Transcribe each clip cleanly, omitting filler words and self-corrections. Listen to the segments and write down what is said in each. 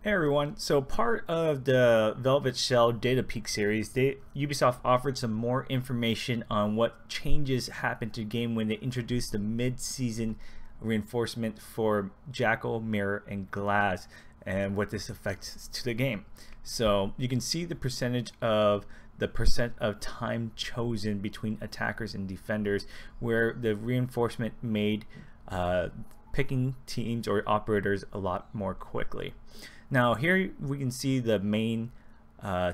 Hey everyone, so part of the Velvet Shell Data Peak series, Ubisoft offered some more information on what changes happened to the game when they introduced the mid-season reinforcement for JACKAL, MIRA, and GLAZ'S, and what this affects to the game. So you can see the percentage of time chosen between attackers and defenders, where the reinforcement made picking teams or operators a lot more quickly. Now here we can see the main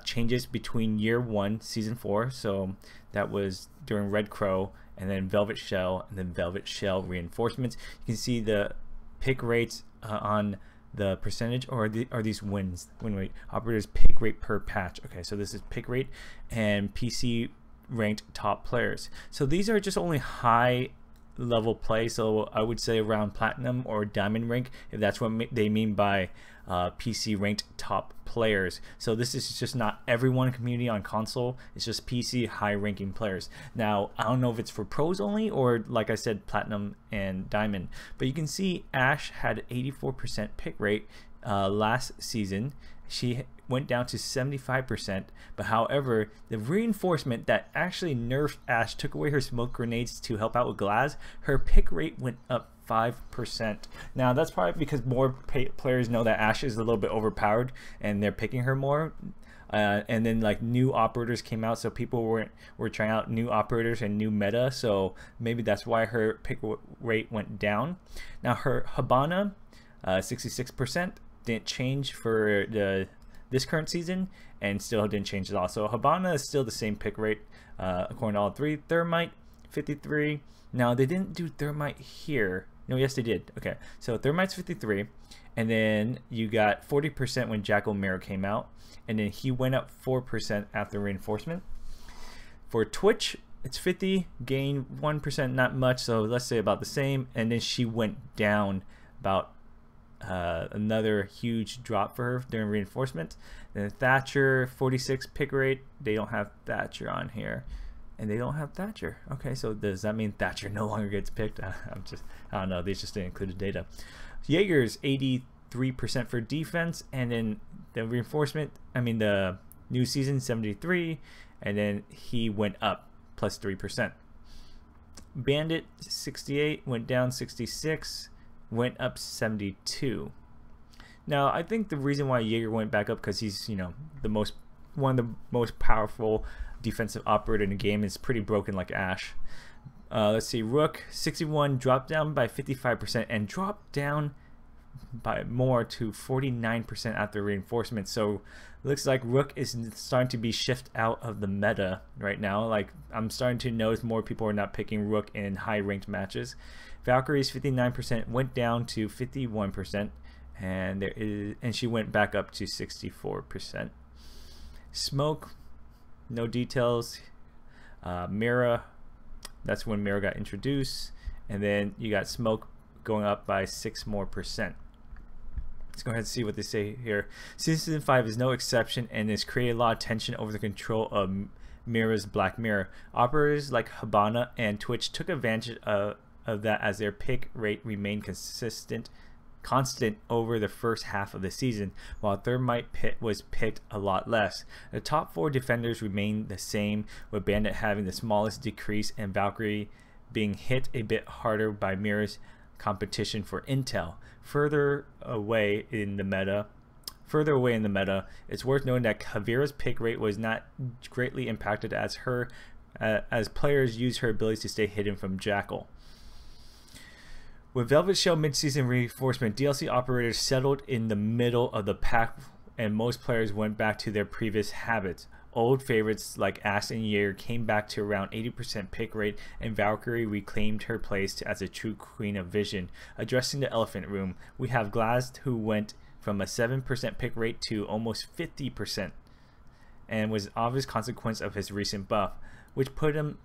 changes between year 1, season 4, so that was during Red Crow, and then Velvet Shell, and then Velvet Shell reinforcements. You can see the pick rates on the percentage, or are these win rate, operators pick rate per patch. Okay, so this is pick rate and PC ranked top players. So these are just only high level play, so I would say around platinum or diamond rank, if that's what they mean by PC ranked top players. So this is just not everyone community on console, it's just PC high ranking players. Now I don't know if it's for pros only or, like I said, platinum and diamond, but you can see Ash had 84% pick rate last season. She went down to 75%, but however, the reinforcement that actually nerfed Ash, took away her smoke grenades to help out with GLAZ'S, her pick rate went up 5%. Now that's probably because more players know that Ash is a little bit overpowered and they're picking her more. And then like new operators came out, so people were trying out new operators and new meta, so maybe that's why her pick rate went down. Now her Hibana, 66%, didn't change for this current season, and still didn't change at all. So Hibana is still the same pick rate according to all three. Thermite 53. Now they didn't do Thermite here. No, yes they did. Okay, so Thermite's 53, and then you got 40% when JACKAL MIRA came out, and then he went up 4% after reinforcement. For Twitch, it's 50, gain 1%, not much, so let's say about the same, and then she went down about another huge drop for her during reinforcement. Then Thatcher, 46 pick rate. They don't have Thatcher on here, and they don't have Thatcher. Okay, so does that mean Thatcher no longer gets picked? I don't know, they just didn't include the data. Jaeger's 83% for defense, and then the reinforcement, the new season, 73, and then he went up plus 3%. Bandit 68, went down 66, went up 72. Now I think the reason why Jaeger went back up, because he's one of the most powerful defensive operator in the game, is pretty broken like Ash. Let's see, Rook 61 dropped down by 55% and dropped down by more to 49% after reinforcement. So looks like Rook is starting to be shifted out of the meta right now. Like, I'm starting to notice more people are not picking Rook in high ranked matches. Valkyrie's 59% went down to 51%, and she went back up to 64%. Smoke, no details. MIRA, that's when MIRA got introduced, and then you got Smoke going up by 6% more. Let's go ahead and see what they say here. Season 5 is no exception and has created a lot of tension over the control of MIRA's Black Mirror. Operators like Hibana and Twitch took advantage of that, as their pick rate remained constant over the first half of the season, while Thermite was picked a lot less. The top 4 defenders remained the same, with Bandit having the smallest decrease and Valkyrie being hit a bit harder by MIRA's competition for intel. Further away in the meta, it's worth noting that Kavira's pick rate was not greatly impacted as players use her abilities to stay hidden from JACKAL. With Velvet Shell mid-season reinforcement, DLC operators settled in the middle of the pack, and most players went back to their previous habits. Old favorites like Ash and Jaeger came back to around 80% pick rate, and Valkyrie reclaimed her place as a true queen of vision. Addressing the elephant room, we have GLAZ'S, who went from a 7% pick rate to almost 50%, and was an obvious consequence of his recent buff, which put him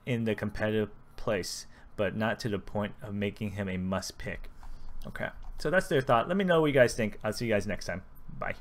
in the competitive place, but not to the point of making him a must pick. Okay, so that's their thought. Let me know what you guys think. I'll see you guys next time. Bye.